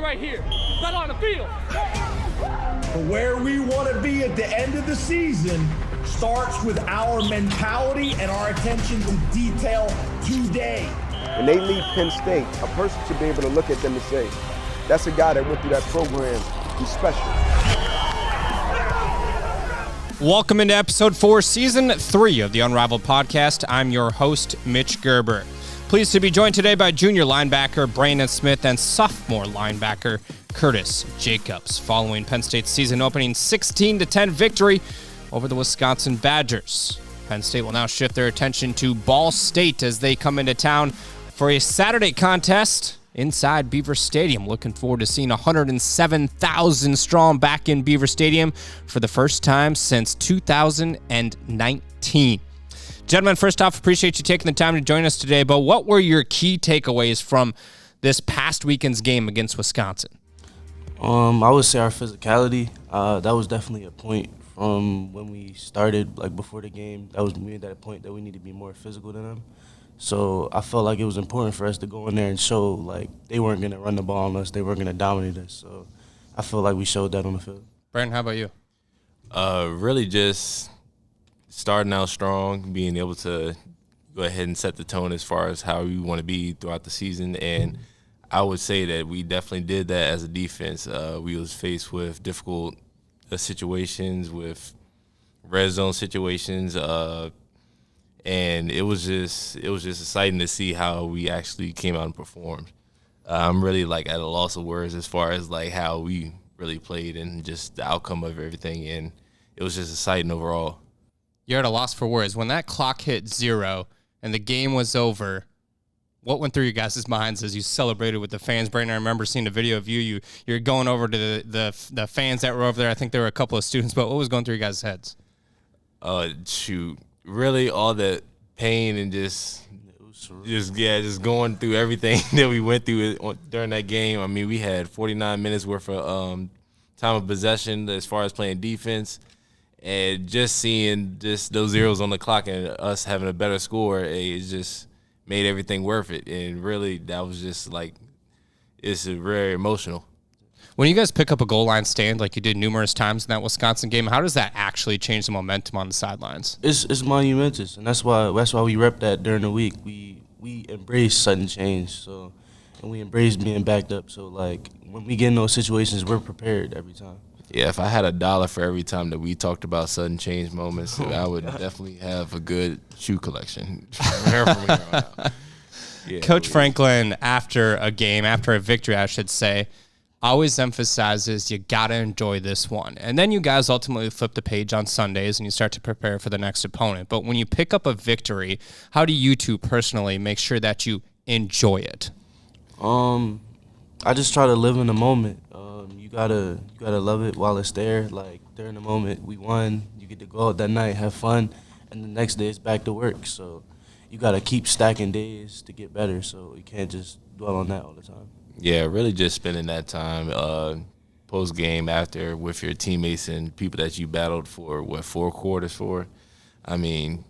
right here, not on the field. Where we want to be at the end of the season starts with our mentality and our attention to detail today. When they leave Penn State, a person should be able to look at them and say, that's a guy that went through that program. He's special. Welcome into episode 4, season 3 of the Unrivaled Podcast. I'm your host, Mitch Gerber. Pleased to be joined today by junior linebacker Brandon Smith and sophomore linebacker Curtis Jacobs, following Penn State's season opening 16-10 victory over the Wisconsin Badgers. Penn State will now shift their attention to Ball State as they come into town for a Saturday contest inside Beaver Stadium. Looking forward to seeing 107,000 strong back in Beaver Stadium for the first time since 2019. Gentlemen, first off, appreciate you taking the time to join us today, but what were your key takeaways from this past weekend's game against Wisconsin? I would say our physicality. That was definitely a point from when we started, like before the game. That was made that point that we need to be more physical than them. So I felt like it was important for us to go in there and show, like, they weren't going to run the ball on us. They weren't going to dominate us. So I feel like we showed that on the field. Brandon, how about you? Really just starting out strong, being able to go ahead and set the tone as far as how we want to be throughout the season. And I would say that we definitely did that as a defense. We was faced with difficult situations, with red zone situations, and it was just exciting to see how we actually came out and performed. I'm really at a loss of words as far as how we really played and just the outcome of everything, and it was just exciting overall. You're at a loss for words. When that clock hit 0 and the game was over, what went through your guys' minds as you celebrated with the fans? Brandon, I remember seeing a video of you're going over to the fans that were over there. I think there were a couple of students, but what was going through your guys' heads? Really all that pain and just going through everything that we went through during that game. I mean, we had 49 minutes worth of time of possession as far as playing defense. And just seeing just those zeros on the clock and us having a better score, it just made everything worth it. And really, that was just it's very emotional. When you guys pick up a goal line stand like you did numerous times in that Wisconsin game, how does that actually change the momentum on the sidelines? It's monumentous, and that's why we rep that during the week. We embrace sudden change, and we embrace being backed up. So when we get in those situations, we're prepared every time. Yeah, if I had $1 for every time that we talked about sudden change moments, I would definitely have a good shoe collection from here on out. Yeah, Coach Franklin, after a victory, I should say, always emphasizes you got to enjoy this one. And then you guys ultimately flip the page on Sundays and you start to prepare for the next opponent. But when you pick up a victory, how do you two personally make sure that you enjoy it? I just try to live in the moment. You gotta love it while it's there. During the moment, we won. You get to go out that night, have fun, and the next day it's back to work. So you gotta keep stacking days to get better. So you can't just dwell on that all the time. Yeah, really just spending that time post game after with your teammates and people that you battled for 4 quarters for. I mean,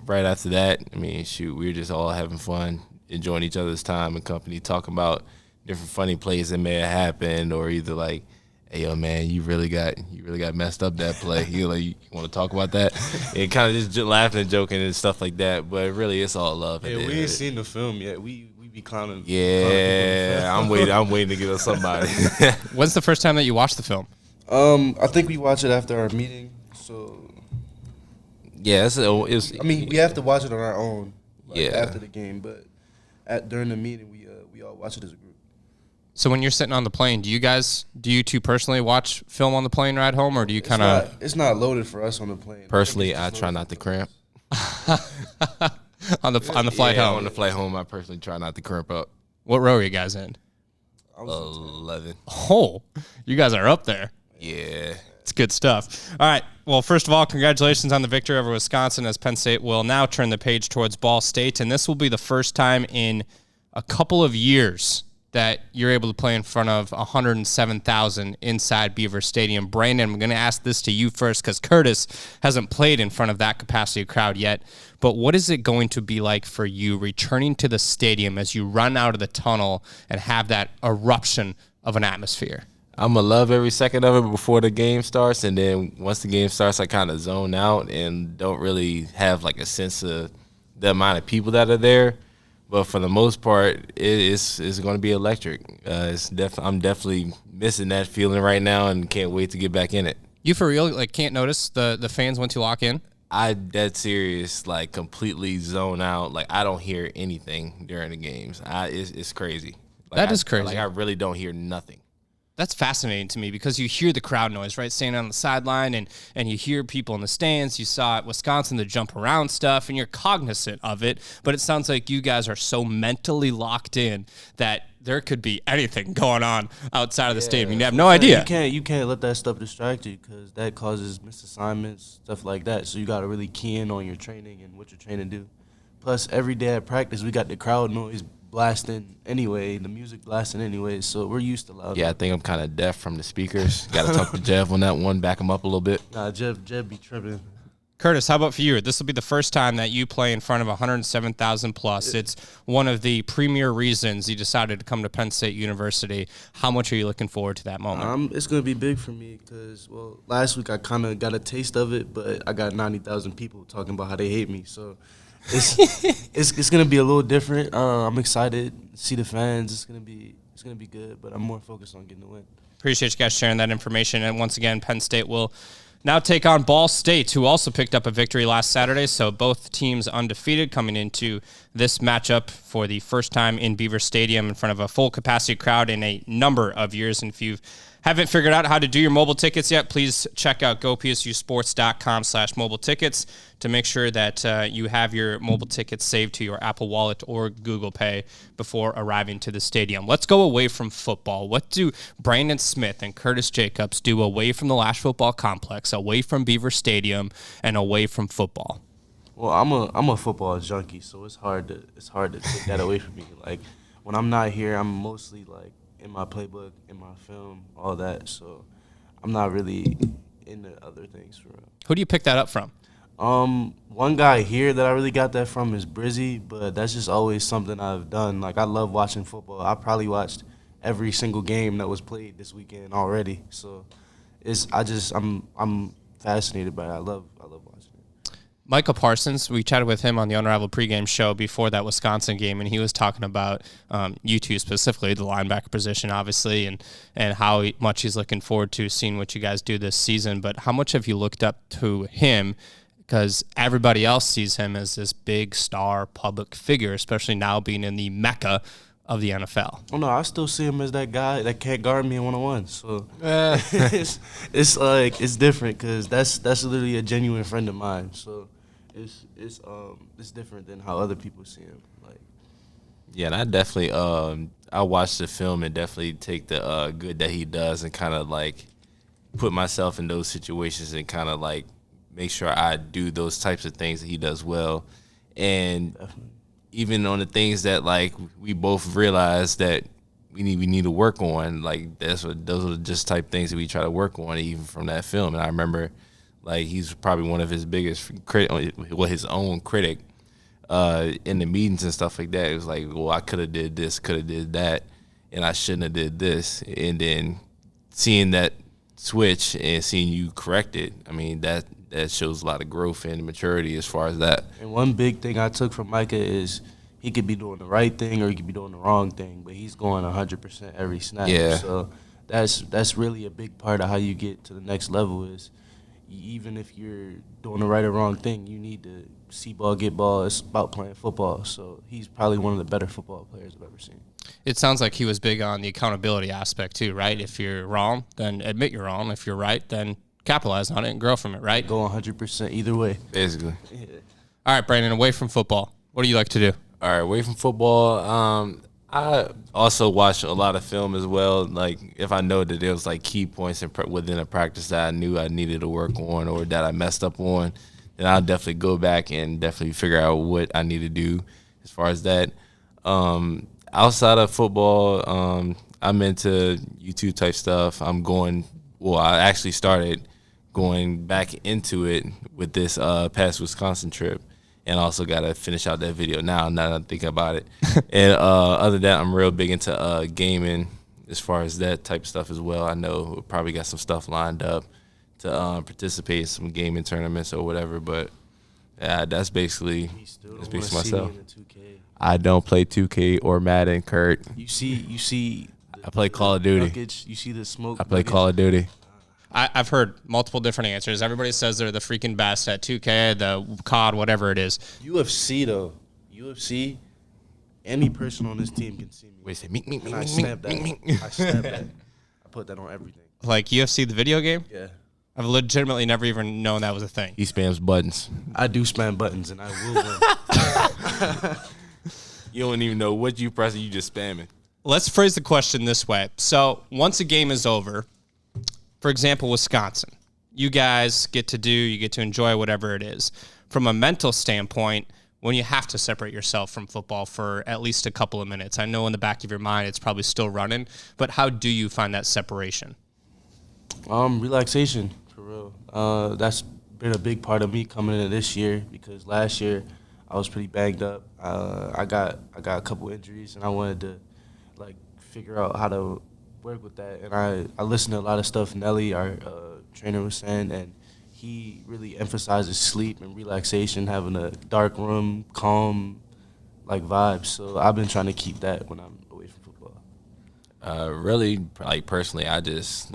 right after that, we were just all having fun, enjoying each other's time and company, talking about different funny plays that may have happened, or either hey, yo, man, you really got messed up that play. You want to talk about that? And kind of just laughing and joking and stuff like that. But really, it's all love. Yeah, we ain't seen the film yet. We be clowning. Yeah, I'm waiting to get us somebody. When's the first time that you watched the film? I think we watched it after our meeting. So yeah, we have to watch it on our own. After the game, but during the meeting, we all watch it as a group. So when you're sitting on the plane, do you two personally watch film on the plane ride home, or do you kind of? It's not loaded for us on the plane. Personally, I try not to cramp. on the flight home. On the flight home, I personally try not to cramp up. What row are you guys in? 11. Oh, you guys are up there. Yeah. It's good stuff. All right. Well, first of all, congratulations on the victory over Wisconsin, as Penn State will now turn the page towards Ball State, and this will be the first time in a couple of years that you're able to play in front of 107,000 inside Beaver Stadium. Brandon, I'm going to ask this to you first because Curtis hasn't played in front of that capacity crowd yet. But what is it going to be like for you returning to the stadium as you run out of the tunnel and have that eruption of an atmosphere? I'm going to love every second of it before the game starts, and then once the game starts, I kind of zone out and don't really have like a sense of the amount of people that are there. But for the most part, it's going to be electric. I'm definitely missing that feeling right now and can't wait to get back in it. You for real, like, can't notice the fans once you lock in? I dead serious, like, completely zone out. Like, I don't hear anything during the games. It's crazy. Like, That is crazy. Like, I really don't hear nothing. That's fascinating to me because you hear the crowd noise, right? Standing on the sideline and you hear people in the stands. You saw at Wisconsin the jump around stuff and you're cognizant of it. But it sounds like you guys are so mentally locked in that there could be anything going on outside of the stadium. You have no idea. You can't let that stuff distract you because that causes misassignments, stuff like that. So you got to really key in on your training and what you're trying to do. Plus, every day at practice, we got the crowd noise blasting anyway, the music blasting anyway, so we're used to loud. Yeah, I think I'm kind of deaf from the speakers. Got to talk to Jeff on that one, back him up a little bit. Nah, Jeff be tripping. Curtis, how about for you? This will be the first time that you play in front of 107,000 plus. It's one of the premier reasons you decided to come to Penn State University. How much are you looking forward to that moment? It's going to be big for me because, well, last week I kind of got a taste of it, but I got 90,000 people talking about how they hate me, so it's gonna be a little different. I'm excited to see the fans. It's gonna be good, but I'm more focused on getting the win. Appreciate you guys sharing that information. And once again, Penn State will now take on Ball State, who also picked up a victory last Saturday. So both teams undefeated coming into this matchup for the first time in Beaver Stadium in front of a full capacity crowd in a number of years. And if you haven't figured out how to do your mobile tickets yet, please check out gopsusports.com/mobile tickets to make sure that you have your mobile tickets saved to your Apple Wallet or Google Pay before arriving to the stadium. Let's go away from football. What do Brandon Smith and Curtis Jacobs do away from the Lash Football Complex, away from Beaver Stadium, and away from football? Well, I'm a football junkie, so it's hard to take that away from me. Like, when I'm not here, I'm mostly like in my playbook, in my film, all that. So I'm not really into other things for real. Who do you pick that up from? One guy here that I really got that from is Brizzy, but that's just always something I've done. Like, I love watching football. I probably watched every single game that was played this weekend already. So I'm fascinated by it. I love watching it. Michael Parsons, we chatted with him on the Unrivaled pregame show before that Wisconsin game, and he was talking about you two specifically, the linebacker position, obviously, and how much he's looking forward to seeing what you guys do this season. But how much have you looked up to him? Because everybody else sees him as this big star public figure, especially now being in the mecca of the NFL. Oh, no, I still see him as that guy that can't guard me in one-on-one. So it's like it's different because that's literally a genuine friend of mine. So it's different than how other people see him. Like, yeah, and I definitely I watch the film and definitely take the good that he does and kind of like put myself in those situations and kind of like make sure I do those types of things that he does well. And even on the things that like we both realize that we need to work on, like those are just type things that we try to work on even from that film. And I remember like he's probably one of his biggest his own critic in the meetings and stuff like that. It was like, well, I could have did this, could have did that, and I shouldn't have did this. And then seeing that switch and seeing you correct it, I mean, that shows a lot of growth and maturity as far as that. And one big thing I took from Micah is he could be doing the right thing or he could be doing the wrong thing, but he's going 100% every snap. Yeah. So that's really a big part of how you get to the next level is even if you're doing the right or wrong thing, you need to see ball, get ball. It's about playing football. So he's probably one of the better football players I've ever seen. It sounds like he was big on the accountability aspect too, right? If you're wrong, then admit you're wrong. If you're right, then capitalize on it and grow from it, right? Go 100% either way. Basically. Yeah. All right, Brandon, away from football, what do you like to do? All right, away from football, I also watch a lot of film as well. Like if I know that there was like key points within a practice that I knew I needed to work on or that I messed up on, then I'll definitely go back and definitely figure out what I need to do as far as that. Outside of football, I'm into YouTube type stuff. I actually started going back into it with this past Wisconsin trip, and also got to finish out that video now that I'm thinking about it. And other than that, I'm real big into gaming as far as that type of stuff as well. I know we probably got some stuff lined up to participate in some gaming tournaments or whatever, but that's basically myself. I don't play 2K or Madden, Kurt. You see. I play Call of Duty. Nuggets, you see the smoke. I play Call of Duty. I've heard multiple different answers. Everybody says they're the freaking best at 2K, the COD, whatever it is. UFC, though. UFC, any person on this team can see me. Wait, say me. I snap that. I snap that. I put that on everything. Like UFC, the video game? Yeah. I've legitimately never even known that was a thing. He spams buttons. I do spam buttons, and I will win. You don't even know what you pressing. You just spamming. Let's phrase the question this way. So once a game is over, for example, Wisconsin, you guys get to enjoy whatever it is. From a mental standpoint, when you have to separate yourself from football for at least a couple of minutes, I know in the back of your mind it's probably still running, but how do you find that separation? Relaxation, for real. That's been a big part of me coming into this year because last year I was pretty banged up. I got a couple injuries, and I wanted to figure out how to work with that. And I listened to a lot of stuff Nelly, our trainer, was saying, and he really emphasizes sleep and relaxation, having a dark room, calm vibes. So I've been trying to keep that when I'm away from football. Really, personally, I just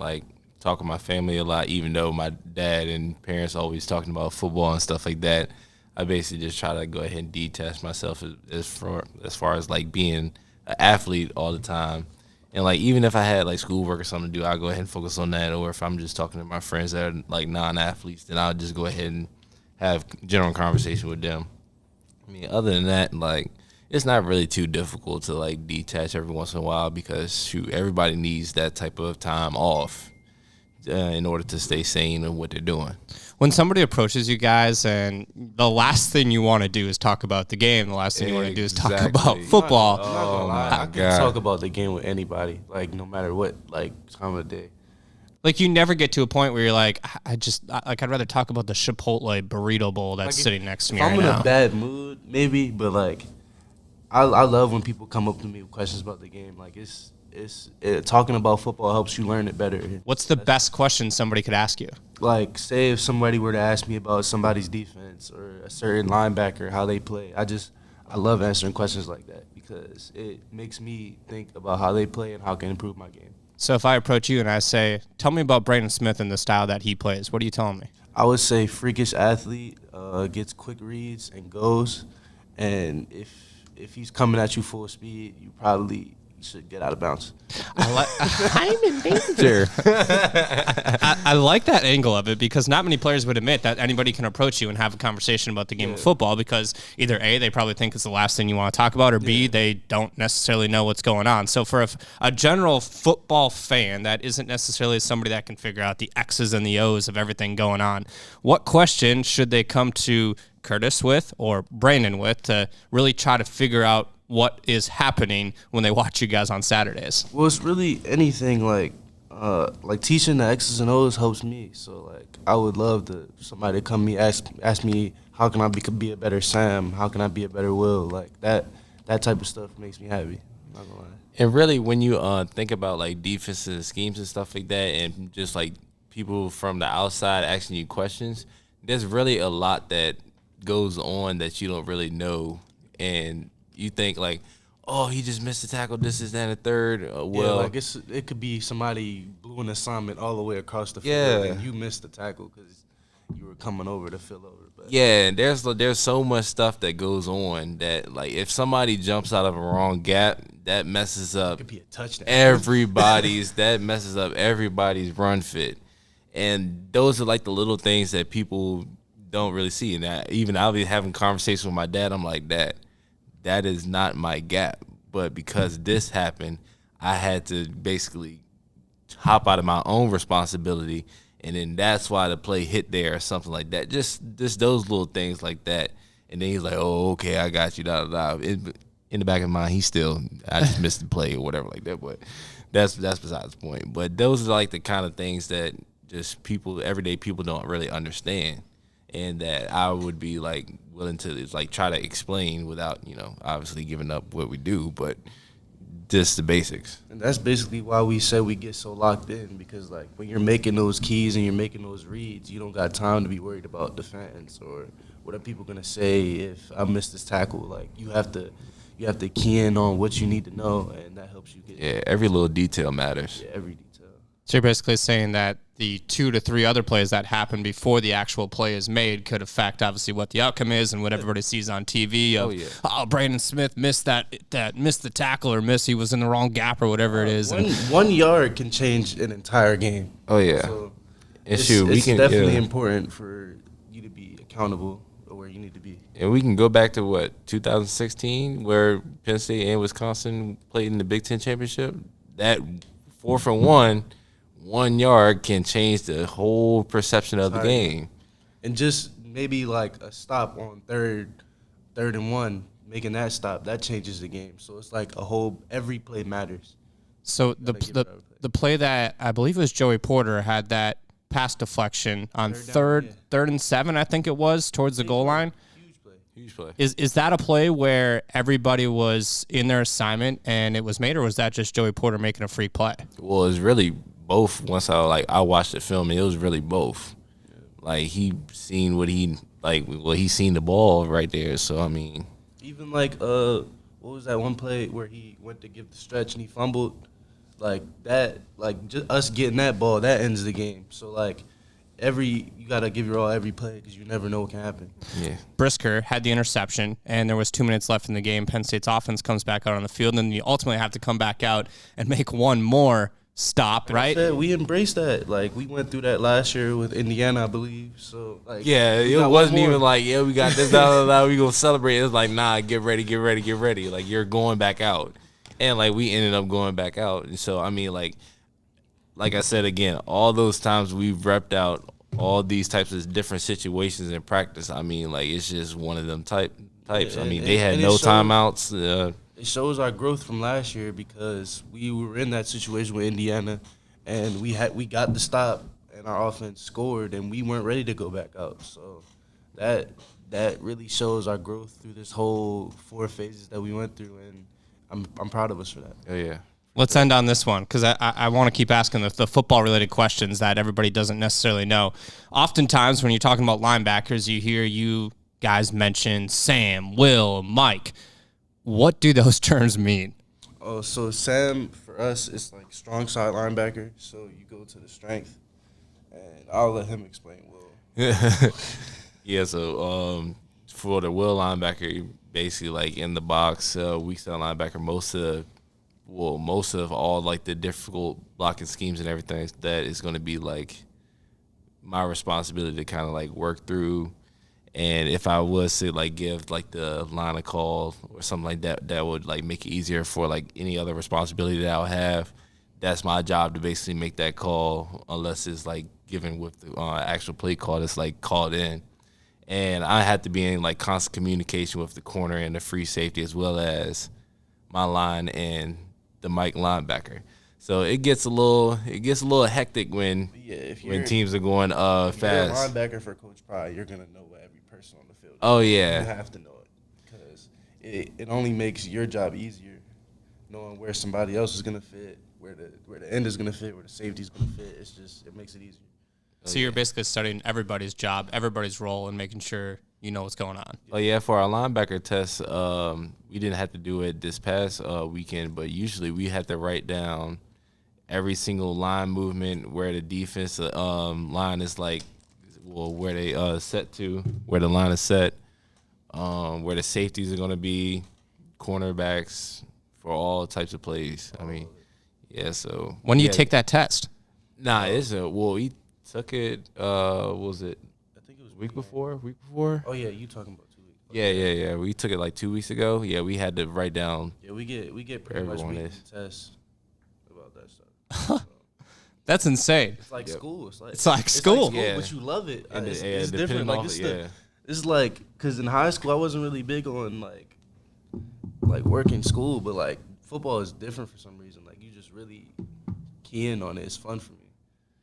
talk with my family a lot, even though my dad and parents are always talking about football and stuff like that. I basically just try to go ahead and detach myself as far as being an athlete all the time. And even if I had schoolwork or something to do, I'll go ahead and focus on that. Or if I'm just talking to my friends that are non-athletes, then I'll just go ahead and have general conversation with them. I mean, other than that, it's not really too difficult to detach every once in a while because everybody needs that type of time off in order to stay sane in what they're doing. When somebody approaches you guys and the last thing you want to do is talk about the game, the last thing you want to do is talk about football. I can talk about the game with anybody, no matter what, time of day. You never get to a point where you're I'd rather talk about the Chipotle burrito bowl that's sitting next to me right now. If I'm in a bad mood, maybe, but I love when people come up to me with questions about the game. Talking about football helps you learn it better. What's the best question somebody could ask you? Say if somebody were to ask me about somebody's defense or a certain linebacker, how they play. I love answering questions like that because it makes me think about how they play and how I can improve my game. So if I approach you and I say, tell me about Brandon Smith and the style that he plays, what are you telling me? I would say freakish athlete, gets quick reads and goes. And if he's coming at you full speed, you probably should get out of bounds. I'm in danger. I like that angle of it because not many players would admit that anybody can approach you and have a conversation about the game of football because either A, they probably think it's the last thing you want to talk about, or B, they don't necessarily know what's going on. So for a general football fan that isn't necessarily somebody that can figure out the X's and the O's of everything going on, what question should they come to Curtis with or Brandon with to really try to figure out what is happening when they watch you guys on Saturdays? Well, it's really anything teaching the X's and O's helps me. So I would love somebody to come to me ask me how can I be a better Sam? How can I be a better Will? That type of stuff makes me happy. I'm not gonna lie. And really, when you think about defenses and schemes and stuff like that, and just people from the outside asking you questions, there's really a lot that goes on that you don't really know, and you think oh, he just missed the tackle, this is that, and the third. It could be somebody blew an assignment all the way across the field, and you missed the tackle because you were coming over to fill over. But yeah, there's so much stuff that goes on that if somebody jumps out of a wrong gap, that messes up. It could be a touchdown. That messes up everybody's run fit, and those are the little things that people don't really see. And even I'll be having conversations with my dad. I'm like, that is not my gap. But because this happened, I had to basically hop out of my own responsibility, and then that's why the play hit there or something like that. Just those little things like that. And then he's like, oh, okay, I got you, da-da-da. In the back of my mind, I just missed the play or whatever like that. But that's besides the point. But those are the kind of things that just everyday people don't really understand. And that I would be willing to try to explain without obviously giving up what we do, but just the basics. And that's basically why we say we get so locked in, because like when you're making those keys and you're making those reads, you don't got time to be worried about defense or what are people gonna say if I miss this tackle. Like you have to key in on what you need to know, and that helps you get. Yeah, every little detail matters. Yeah, every detail. So you're basically saying that the 2 to 3 other plays that happen before the actual play is made could affect obviously what the outcome is and what everybody sees on TV. Brandon Smith missed missed the tackle or he was in the wrong gap or whatever it is. 1 yard can change an entire game. Oh yeah, so it's definitely important for you to be accountable where you need to be. And we can go back to 2016, where Penn State and Wisconsin played in the Big Ten championship. That 4th and 1 yard can change the whole perception of the game. And just maybe like a stop on third and 1, making that stop, that changes the game. So it's like every play matters. So the play that I believe it was Joey Porter had that pass deflection on third and 7, I think it was, towards the goal line. Huge play. Is that a play where everybody was in their assignment and it was made, or was that just Joey Porter making a free play? Well, it's really both. Once I watched the film, and it was really both. Like he seen he seen the ball right there. So I mean, even like what was that one play where he went to give the stretch and he fumbled? Like that, like just us getting that ball, that ends the game. So like you gotta give your all every play because you never know what can happen. Yeah. Brisker had the interception, and there was 2 minutes left in the game. Penn State's offense comes back out on the field, and then you ultimately have to come back out and make one more stop, right? We embraced that. Like we went through that last year with Indiana, I believe. So like, yeah, it wasn't even like, yeah, we got this, we gonna celebrate. It was like, nah, get ready. Like you're going back out, and like we ended up going back out. And so I mean, like I said again, all those times we've repped out all these types of different situations in practice. I mean, like it's just one of them types. I mean, they had no timeouts. It shows our growth from last year because we were in that situation with Indiana, and we got the stop, and our offense scored, and we weren't ready to go back out. So that really shows our growth through this whole 4 phases that we went through, and I'm proud of us for that. Oh yeah. Let's end on this one because I want to keep asking the football-related questions that everybody doesn't necessarily know. Oftentimes when you're talking about linebackers, you hear you guys mention Sam, Will, Mike. What do those terms mean? Oh, so Sam, for us, is like strong side linebacker. So you go to the strength, and I'll let him explain Will. Yeah, so for the Will linebacker, basically like in the box, weak side linebacker, most of all like the difficult blocking schemes and everything, that is going to be like my responsibility to kind of like work through. And if I was to like give like the line of call or something like that, that would like make it easier for like any other responsibility that I'll have. That's my job to basically make that call, unless it's like given with the actual play call that's like called in. And I had to be in like constant communication with the corner and the free safety, as well as my line and the Mike linebacker. So it gets a little hectic when teams are going fast. If you're a linebacker for Coach Pride, you're gonna know every person on the field. Oh yeah, you have to know it because it only makes your job easier, knowing where somebody else is gonna fit, where the end is gonna fit, where the safety is gonna fit. It makes it easier. So you're basically studying everybody's job, everybody's role, and making sure you know what's going on. Oh yeah, for our linebacker test, we didn't have to do it this past weekend, but usually we had to write down every single line movement, where the defense line is like, well, where they set to, where the line is set, where the safeties are going to be, cornerbacks, for all types of plays. I mean, yeah. So when do you take that test? Nah, we took it. What was it? I think it was week before. Oh yeah, you talking about 2 weeks? Yeah. We took it like 2 weeks ago. Yeah, we had to write down. Yeah, we get pretty much weekly tests about that stuff. That's insane. It's like school. It's like school. Yeah. But you love it. And it's different. Like it's like, because in high school I wasn't really big on like working school, but like football is different for some reason. Like you just really key in on it. It's fun for me.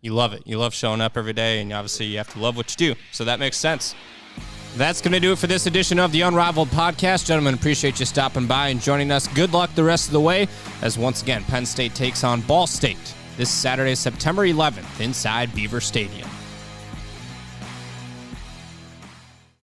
You love it. You love showing up every day, and obviously you have to love what you do. So that makes sense. That's going to do it for this edition of the Unrivaled Podcast. Gentlemen, appreciate you stopping by and joining us. Good luck the rest of the way as once again Penn State takes on Ball State this Saturday, September 11th inside Beaver Stadium.